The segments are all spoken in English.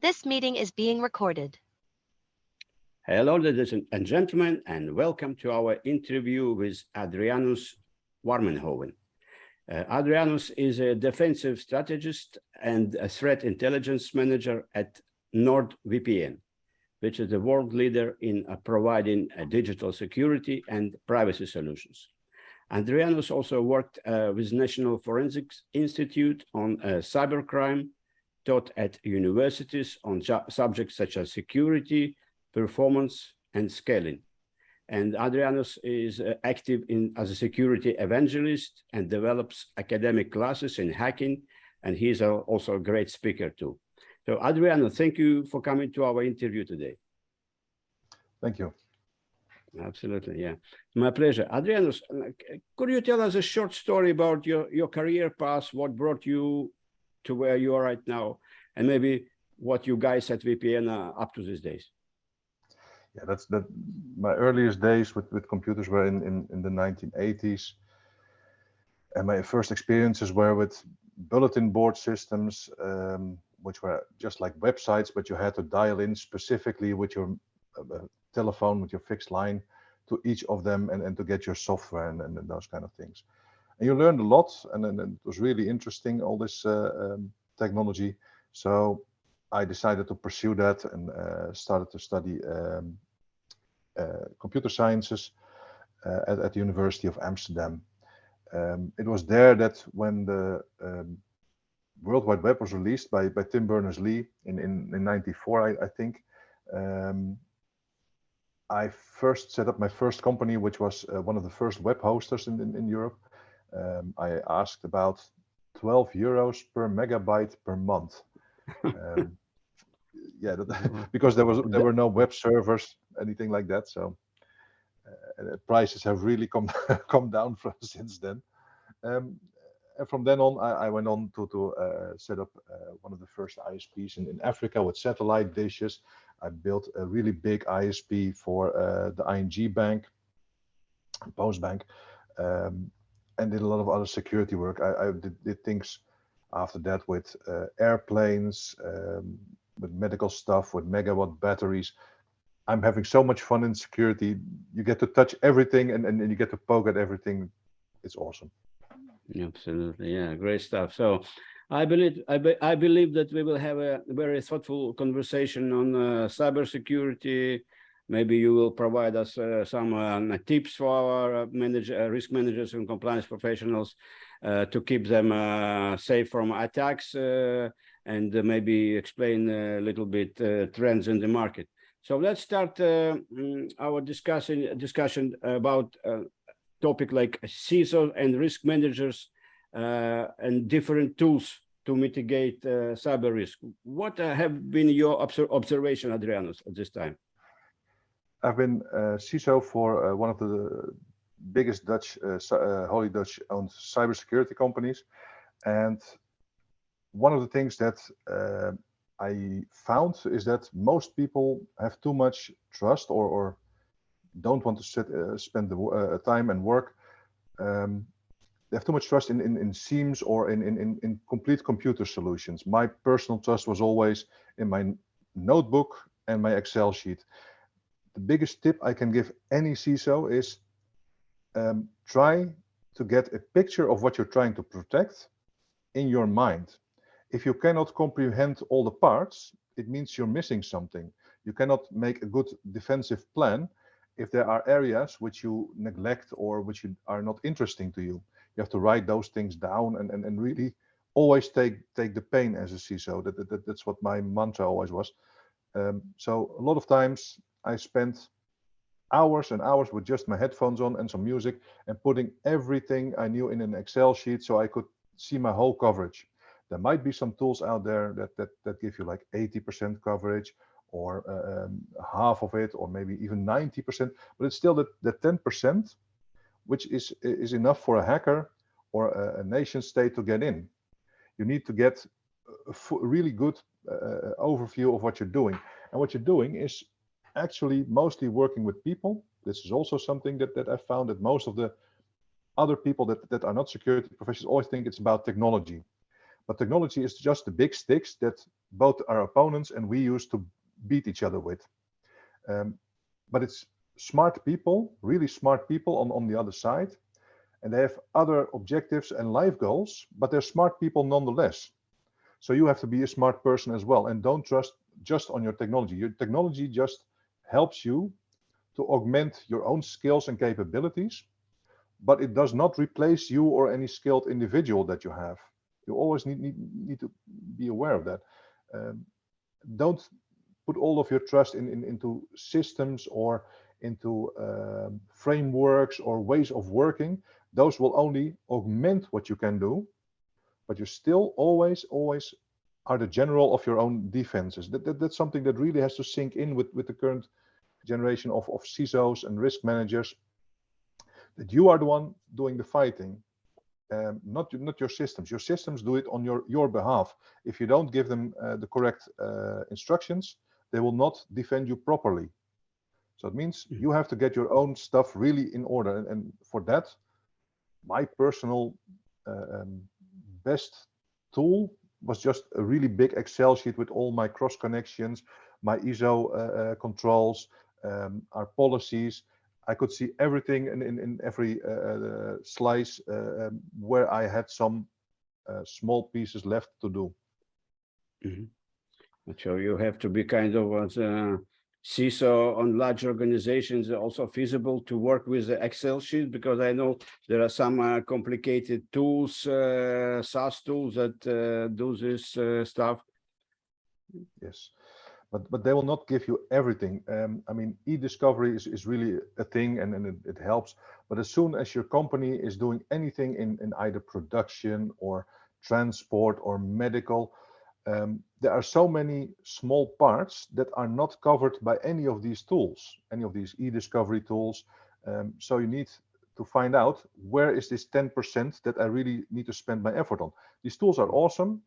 This meeting is being recorded. Hello, ladies and gentlemen, and welcome to our interview with Adrianus Warmenhoven. Adrianus is a defensive strategist and a threat intelligence manager at NordVPN, which is the world leader in providing digital security and privacy solutions. Adrianus also worked with National Forensics Institute on cybercrime, taught at universities on subjects such as security, performance, and scaling. And Adrianus is active as a security evangelist and develops academic classes in hacking, and he's also a great speaker too. So Adrianus, thank you for coming to our interview today. Thank you. Absolutely, yeah. My pleasure. Adrianus, could you tell us a short story about your career path, what brought you to where you are right now, and maybe what you guys at VPN are up to these days? Yeah, that's my earliest days with computers were in the 1980s. And my first experiences were with bulletin board systems, which were just like websites, but you had to dial in specifically with your telephone, with your fixed line to each of them and to get your software and those kind of things. And you learned a lot, and it was really interesting, all this technology. So I decided to pursue that and started to study computer sciences at the University of Amsterdam. It was there that when the World Wide Web was released by Tim Berners-Lee in 94, I think, I first set up my first company, which was one of the first web hosters in Europe. I asked about 12 euros per megabyte per month. Yeah, because there were no web servers, anything like that. So prices have really come down since then. And from then on, I went on to set up one of the first ISPs in Africa with satellite dishes. I built a really big ISP for the ING Bank, Postbank, and did a lot of other security work. I did things after that with airplanes, with medical stuff, with megawatt batteries. I'm having so much fun in security. You get to touch everything and you get to poke at everything. It's awesome. Absolutely, yeah, great stuff. So I believe that we will have a very thoughtful conversation on cybersecurity. Maybe you will provide us some tips for our risk managers and compliance professionals to keep them safe from attacks and maybe explain a little bit trends in the market. So let's start our discussion about topic like CISO and risk managers and different tools to mitigate cyber risk. What have been your observation, Adrianus, at this time? I've been CISO for one of the biggest wholly Dutch-owned cybersecurity companies, and one of the things that I found is that most people have too much trust or don't want to spend the time and work. They have too much trust in SIEMs or in complete computer solutions. My personal trust was always in my notebook and my Excel sheet. The biggest tip I can give any CISO is try to get a picture of what you're trying to protect in your mind. If you cannot comprehend all the parts, it means you're missing something. You cannot make a good defensive plan if there are areas which you neglect or which are not interesting to you. You have to write those things down and really always take the pain as a CISO. That's what my mantra always was. So a lot of times I spent hours and hours with just my headphones on and some music and putting everything I knew in an Excel sheet so I could see my whole coverage. There might be some tools out there that give you like 80% coverage or half of it, or maybe even 90%, but it's still the 10%, which is enough for a hacker or a nation state to get in. You need to get a really good overview of what you're doing. And what you're doing is actually mostly working with people. This is also something that I found that most of the other people that are not security professionals always think it's about technology. But technology is just the big sticks that both our opponents and we used to beat each other with. But it's smart people, really smart people on the other side, and they have other objectives and life goals, but they're smart people nonetheless. So you have to be a smart person as well, and don't trust just on your technology. Your technology just helps you to augment your own skills and capabilities, but it does not replace you or any skilled individual that you have. You always need to be aware of that. Don't put all of your trust into systems or into frameworks or ways of working. Those will only augment what you can do, but you still always are the general of your own defenses. That's something that really has to sink in with the current generation of CISOs and risk managers, that you are the one doing the fighting, not your systems. Your systems do it on your behalf. If you don't give them the correct instructions, they will not defend you properly. So it means you have to get your own stuff really in order. And for that, my personal best tool was just a really big Excel sheet with all my cross connections, my ISO controls, our policies. I could see everything in every slice where I had some small pieces left to do. So you have to be kind of as a CISO on large organizations, also feasible to work with the Excel sheet, because I know there are some complicated tools, SaaS tools that do this stuff. Yes, but they will not give you everything. I mean, e-discovery is really a thing, and it helps. But as soon as your company is doing anything in either production or transport or medical, there are so many small parts that are not covered by any of these tools, any of these e-discovery tools. So you need to find out, where is this 10% that I really need to spend my effort on. These tools are awesome.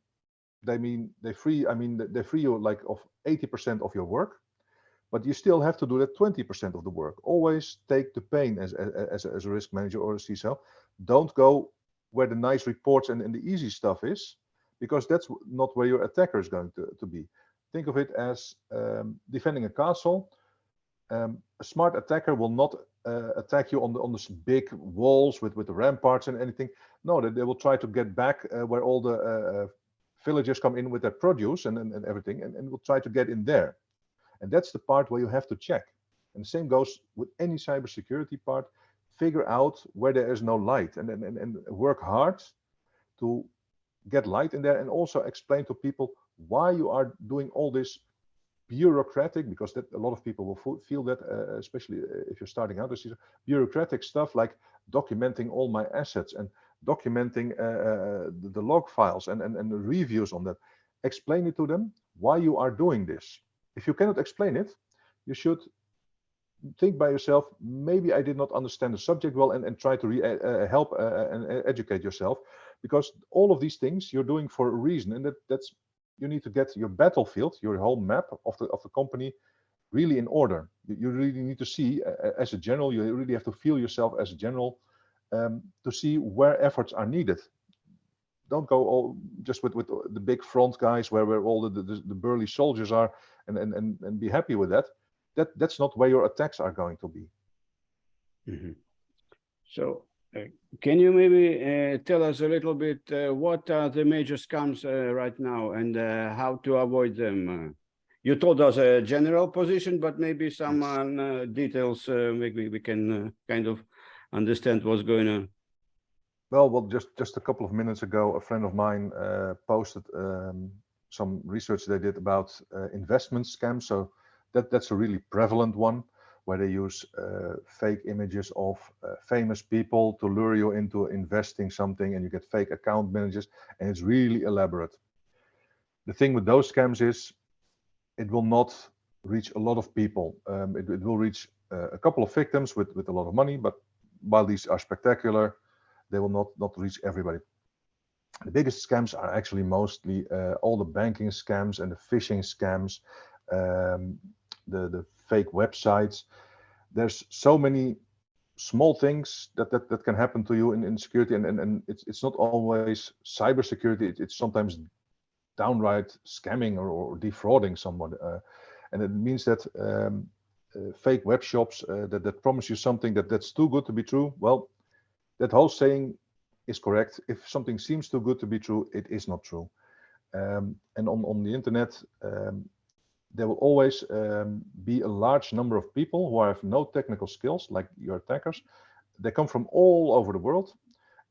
They free you like of 80% of your work, but you still have to do that 20% of the work. Always take the pain as a risk manager or a CISO. Don't go where the nice reports and the easy stuff is, because that's not where your attacker is going to be. Think of it as defending a castle. A smart attacker will not attack you on the big walls with the ramparts and anything. No, they will try to get back where all the villagers come in with their produce and everything, and will try to get in there. And that's the part where you have to check. And the same goes with any cybersecurity part. Figure out where there is no light, and work hard to get light in there, and also explain to people why you are doing all this bureaucratic, because that a lot of people will feel that, especially if you're starting out, bureaucratic stuff like documenting all my assets and documenting the log files and the reviews on that. Explain it to them why you are doing this. If you cannot explain it, you should think by yourself, maybe I did not understand the subject well, and try to help and educate yourself, because all of these things you're doing for a reason, and that's you need to get your battlefield, your whole map of the company really in order. You really need to see as a general, you really have to feel yourself as a general to see where efforts are needed. Don't go all just with the big front guys where all the burly soldiers are, and be happy with that. That's not where your attacks are going to be. So can you maybe tell us a little bit what are the major scams right now, and how to avoid them? You told us a general position, but maybe some details, maybe we can kind of understand what's going on. Well, just a couple of minutes ago, a friend of mine posted some research they did about investment scams. So that's a really prevalent one, where they use fake images of famous people to lure you into investing something, and you get fake account managers, and it's really elaborate. The thing with those scams is it will not reach a lot of people. It will reach a couple of victims with a lot of money, but while these are spectacular, they will not reach everybody. The biggest scams are actually mostly all the banking scams and the phishing scams, the fake websites. There's so many small things that can happen to you in security, and it's not always cybersecurity. It's sometimes downright scamming or defrauding someone. And it means that fake web shops that promise you something that's too good to be true. Well, that whole saying is correct. If something seems too good to be true, it is not true. And on the internet, there will always be a large number of people who have no technical skills, like your attackers. They come from all over the world,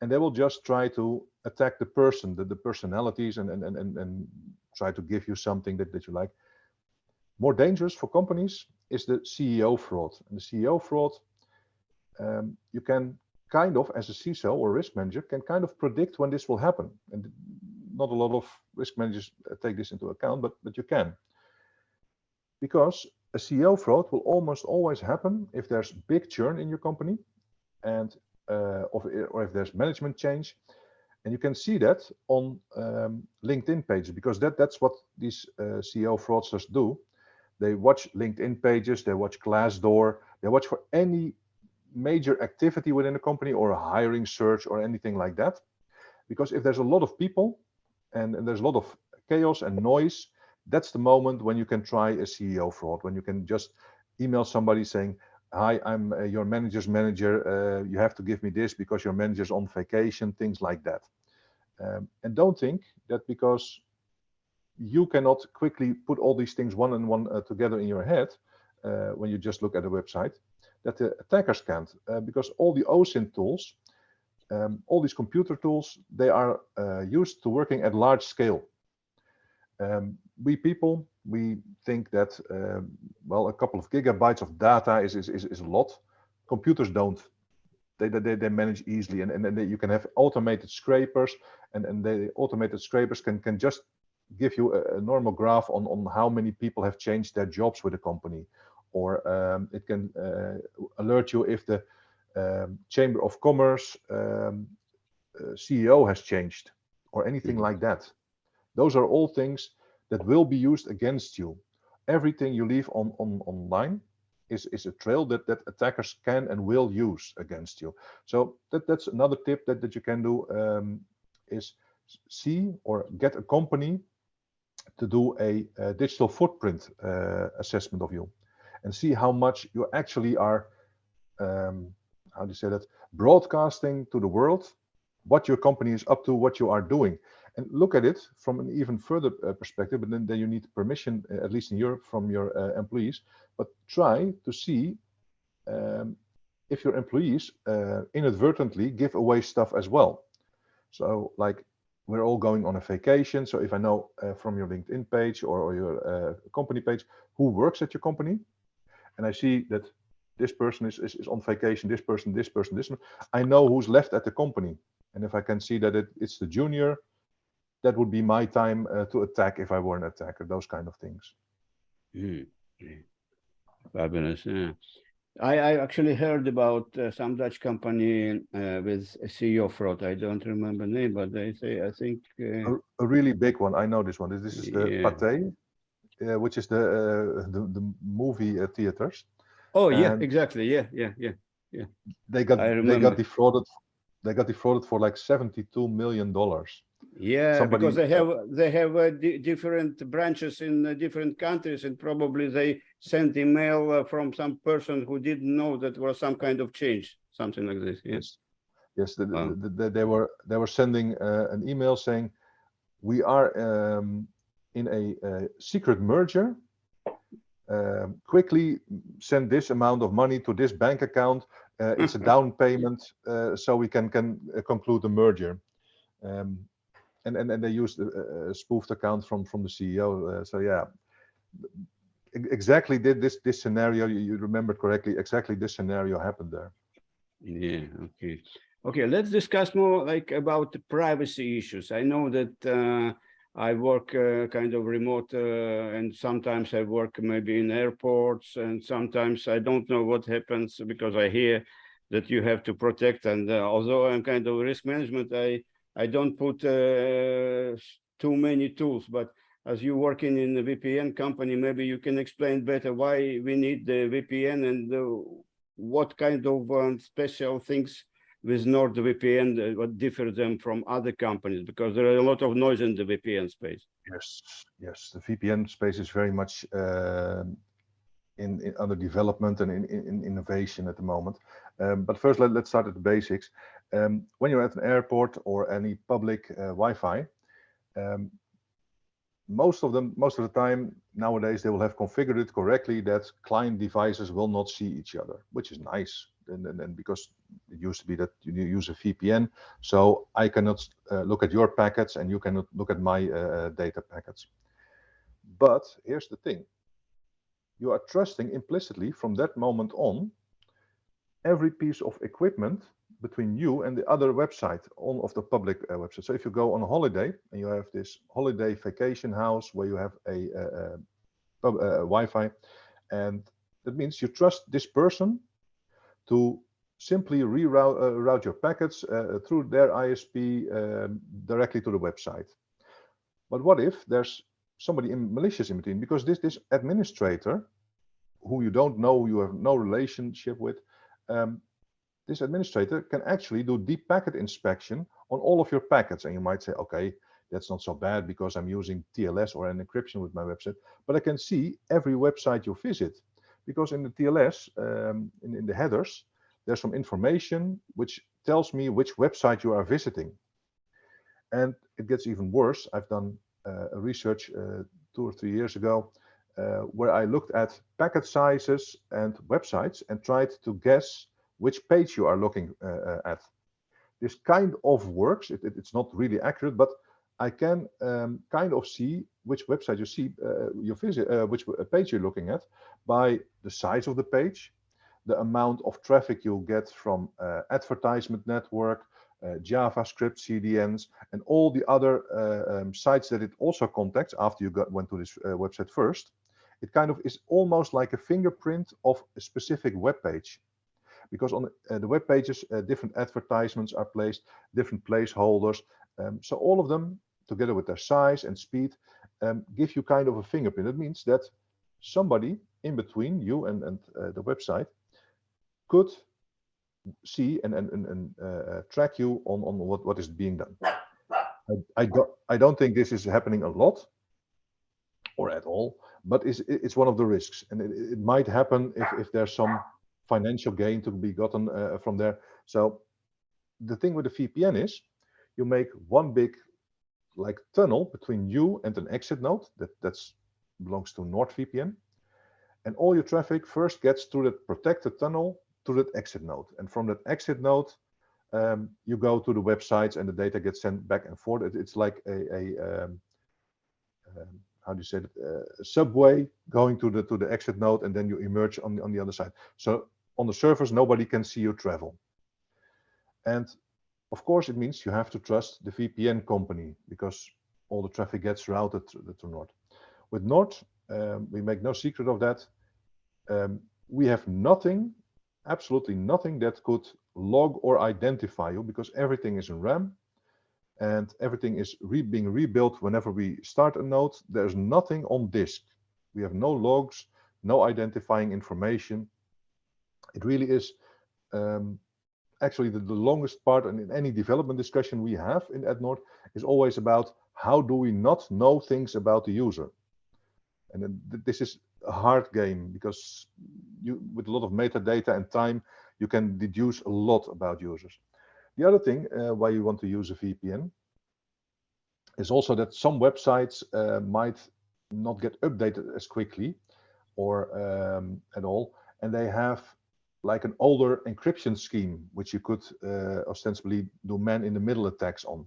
and they will just try to attack the person, the personalities, and try to give you something that you like. More dangerous for companies is the CEO fraud. And the CEO fraud, you can kind of, as a CISO or risk manager, can kind of predict when this will happen. And not a lot of risk managers take this into account, but you can. Because a CEO fraud will almost always happen if there's big churn in your company, and or if there's management change. And you can see that on LinkedIn pages, because that's what these CEO fraudsters do. They watch LinkedIn pages, they watch Glassdoor, they watch for any major activity within a company or a hiring search or anything like that. Because if there's a lot of people and there's a lot of chaos and noise, that's the moment when you can try a CEO fraud, when you can just email somebody saying, hi, I'm your manager's manager. You have to give me this because your manager's on vacation, things like that. And don't think that because you cannot quickly put all these things one and one together in your head when you just look at a website, that the attackers can't, because all the OSINT tools, all these computer tools, they are used to working at large scale. We people, we think that, well, a couple of gigabytes of data is a lot. Computers don't. They manage easily, and you can have automated scrapers, and the automated scrapers can just give you a normal graph on how many people have changed their jobs with the company, or it can alert you if the Chamber of Commerce CEO has changed, or anything like that. Those are all things that will be used against you. Everything you leave online is a trail that attackers can and will use against you. So that's another tip that you can do, is see or get a company to do a digital footprint assessment of you, and see how much you actually are, how do you say that, broadcasting to the world what your company is up to, what you are doing. And look at it from an even further perspective, but then you need permission, at least in Europe, from your employees. But try to see if your employees inadvertently give away stuff as well. So, like, we're all going on a vacation. So if I know from your LinkedIn page or your company page who works at your company, and I see that this person is on vacation, this person, I know who's left at the company. And if I can see that it's the junior, that would be my time to attack if I were an attacker, those kind of things. Fabulous. Yeah. I actually heard about some Dutch company with a CEO fraud. I don't remember the name, but they say, I think... a really big one. I know this one. This is the Pathé, which is the movie theaters. Oh, yeah, exactly. Yeah. They got defrauded. They got defrauded for like $72 million. Yeah, because they have different branches in different countries, and probably they sent email from some person who didn't know that there was some kind of change, something like this. Yes. They were sending an email saying, we are in a secret merger. Quickly send this amount of money to this bank account. It's a down payment, so we can conclude the merger. And they used a spoofed account from the CEO. So yeah, exactly this scenario, you remember correctly, exactly this scenario happened there. Yeah, okay, let's discuss more like about the privacy issues. I know that I work kind of remote, and sometimes I work maybe in airports, and sometimes I don't know what happens, because I hear that you have to protect, and although I'm kind of risk management, I don't put too many tools. But as you working in the VPN company, maybe you can explain better why we need the VPN and what kind of special things with NordVPN, what differs them from other companies? Because there are a lot of noise in the VPN space. Yes, the VPN space is very much in under development and in innovation at the moment. But first, let's start at the basics. When you're at an airport or any public Wi-Fi, most of the time nowadays they will have configured it correctly that client devices will not see each other, which is nice. And because it used to be that you use a VPN, so I cannot look at your packets and you cannot look at my data packets. But here's the thing. You are trusting implicitly from that moment on every piece of equipment between you and the other website of the public website. So if you go on a holiday and you have this holiday vacation house where you have a Wi-Fi, and that means you trust this person to simply route your packets through their ISP directly to the website. But what if there's somebody malicious in between? Because this administrator, who you don't know, you have no relationship with, this administrator can actually do deep packet inspection on all of your packets. And you might say, okay, that's not so bad because I'm using TLS or an encryption with my website, but I can see every website you visit. Because in the TLS, in the headers, there's some information which tells me which website you are visiting. And it gets even worse. I've done a research 2 or 3 years ago where I looked at packet sizes and websites and tried to guess which page you are looking at. This kind of works. It's not really accurate, but I can kind of see which website you see, you visit, which page you're looking at by the size of the page, the amount of traffic you get from advertisement network, JavaScript, CDNs, and all the other sites that it also contacts after you went to this website first. It kind of is almost like a fingerprint of a specific web page. Because on the web pages, different advertisements are placed, different placeholders. So all of them, together with their size and speed, give you kind of a fingerprint. That means that somebody in between you and the website could see and track you on what is being done. I don't think this is happening a lot or at all, but it's one of the risks, and it might happen if there's some financial gain to be gotten from there. So the thing with the VPN is you make one big like tunnel between you and an exit node that belongs to NordVPN, and all your traffic first gets through that protected tunnel to that exit node, and from that exit node you go to the websites and the data gets sent back and forth. It's like a how do you say it, a subway going to the exit node, and then you emerge on the other side. So on the servers, nobody can see you travel. And of course, it means you have to trust the VPN company because all the traffic gets routed to Nord. With Nord, we make no secret of that. We have nothing, absolutely nothing that could log or identify you because everything is in RAM and everything is being rebuilt whenever we start a node. There's nothing on disk. We have no logs, no identifying information. It really is actually the longest part, and in any development discussion we have at Nord is always about how do we not know things about the user. And then this is a hard game because you, with a lot of metadata and time, you can deduce a lot about users. The other thing why you want to use a VPN is also that some websites might not get updated as quickly or at all, and they have like an older encryption scheme, which you could ostensibly do man-in-the-middle attacks on.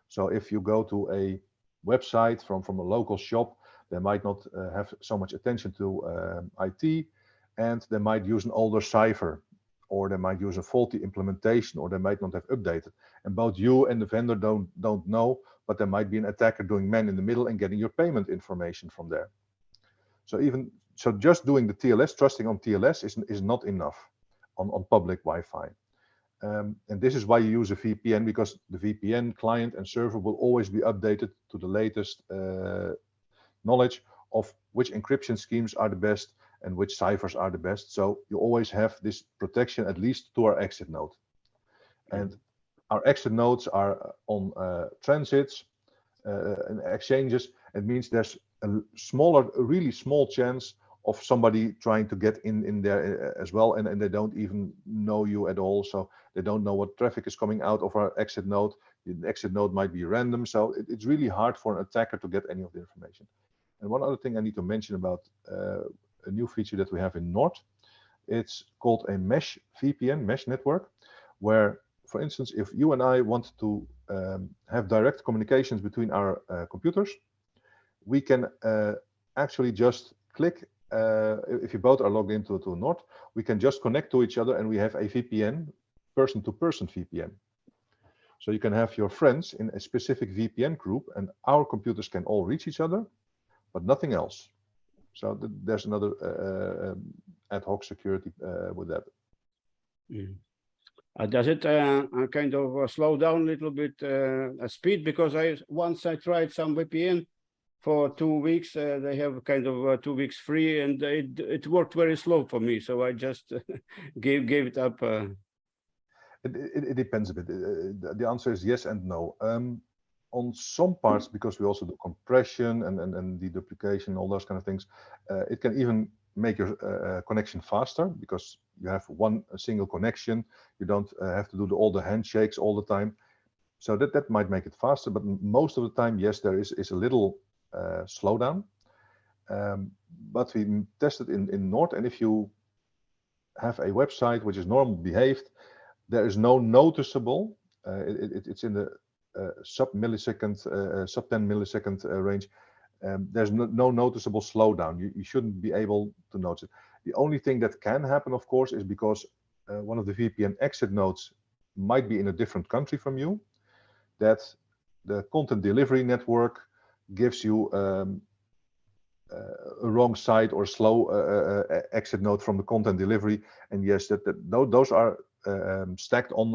So if you go to a website from a local shop, they might not have so much attention to IT, and they might use an older cipher, or they might use a faulty implementation, or they might not have updated. And both you and the vendor don't know, but there might be an attacker doing man-in-the-middle and getting your payment information from there. So just doing the TLS, trusting on TLS is not enough on public Wi-Fi. And this is why you use a VPN, because the VPN client and server will always be updated to the latest knowledge of which encryption schemes are the best and which ciphers are the best. So you always have this protection, at least to our exit node. And our exit nodes are on transits and exchanges. It means there's a really small chance of somebody trying to get in there as well, and they don't even know you at all, so they don't know what traffic is coming out of our exit node. The exit node might be random, so it's really hard for an attacker to get any of the information. And one other thing I need to mention about a new feature that we have in Nord, it's called a mesh VPN, mesh network, where, for instance, if you and I want to have direct communications between our computers, we can actually just click, if you both are logged into Nord, we can just connect to each other, and we have a VPN, person-to-person VPN. So you can have your friends in a specific VPN group, and our computers can all reach each other, but nothing else. So there's another ad hoc security with that. Does it kind of slow down a little bit speed? Because once I tried some VPN for 2 weeks. They have kind of 2 weeks free, and it worked very slow for me. So I just gave it up. It depends a bit. The answer is yes and no. On some parts, because we also do compression and deduplication, all those kind of things, it can even make your connection faster, because you have a single connection. You don't have to do all the handshakes all the time. So that might make it faster, but most of the time, yes, there is a little slowdown. But we tested in Nord, and if you have a website which is normal behaved, there is no noticeable, it's in the sub-10 millisecond range. There's no noticeable slowdown. You shouldn't be able to notice it. The only thing that can happen, of course, is because one of the VPN exit nodes might be in a different country from you, that the content delivery network gives you a wrong site or slow exit node from the content delivery. And yes, those are stacked on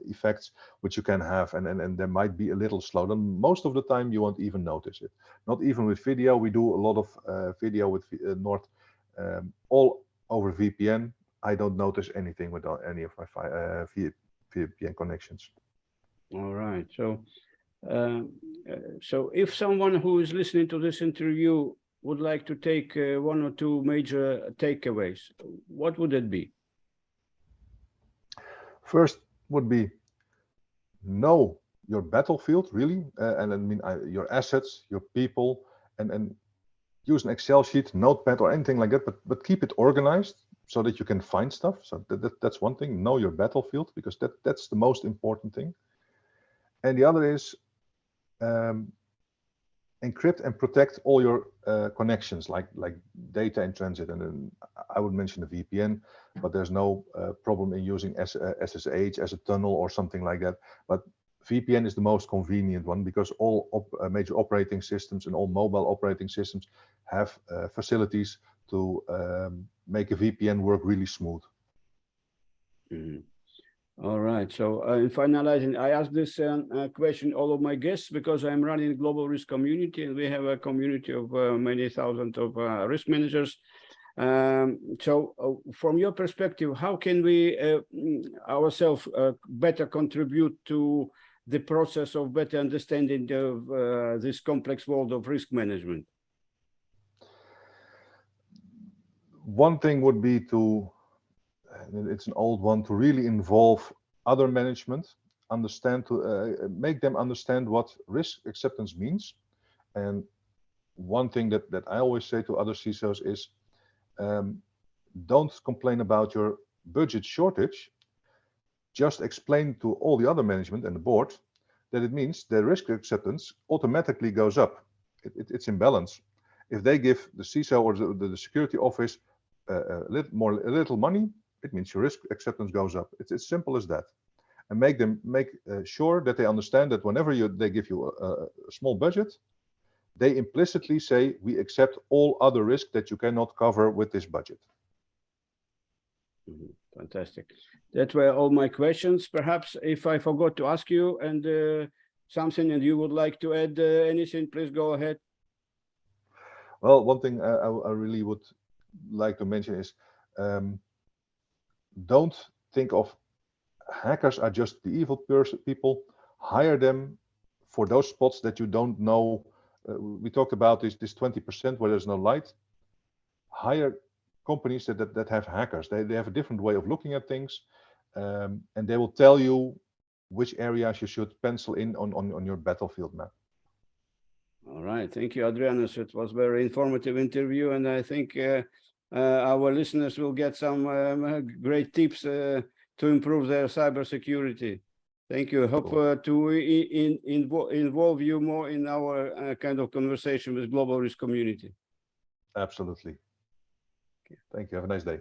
effects which you can have, and there might be a little slowdown. Most of the time you won't even notice it. Not even with video. We do a lot of video with Nord all over VPN. I don't notice anything with any of my VPN connections. All right. So if someone who is listening to this interview would like to take one or two major takeaways, what would it be? First would be know your battlefield, really, and I mean your assets, your people, and use an Excel sheet, notepad, or anything like that, but keep it organized so that you can find stuff. So that's one thing. Know your battlefield, because that's the most important thing. And the other is encrypt and protect all your connections, like data in transit. And then I would mention the VPN, but there's no problem in using SSH as a tunnel or something like that. But VPN is the most convenient one, because all major operating systems and all mobile operating systems have facilities to make a VPN work really smooth. Mm-hmm. All right. So in finalizing, I asked this question all of my guests, because I'm running a global risk community, and we have a community of many thousands of risk managers. So from your perspective, how can we ourselves better contribute to the process of better understanding of this complex world of risk management? One thing would be to, it's an old one, to really involve other management, make them understand what risk acceptance means. And one thing that I always say to other CISOs is, don't complain about your budget shortage. Just explain to all the other management and the board that it means the risk acceptance automatically goes up. It's in balance. If they give the CISO or the security office a little money, it means your risk acceptance goes up. It's as simple as that. And make sure that they understand that whenever they give you a small budget, they implicitly say, we accept all other risks that you cannot cover with this budget. Fantastic. That were all my questions. Perhaps if I forgot to ask you and something, and you would like to add anything, please go ahead. Well, one thing I really would like to mention is, don't think of hackers are just the evil people. Hire them for those spots that you don't know. We talked about this 20% where there's no light. Hire companies that have hackers. They have a different way of looking at things, and they will tell you which areas you should pencil in on your battlefield map. All right, thank you, Adrianus. It was a very informative interview, and I think our listeners will get some great tips to improve their cybersecurity. Thank you. Hope to involve you more in our kind of conversation with global risk community. Absolutely. Thank you. Have a nice day.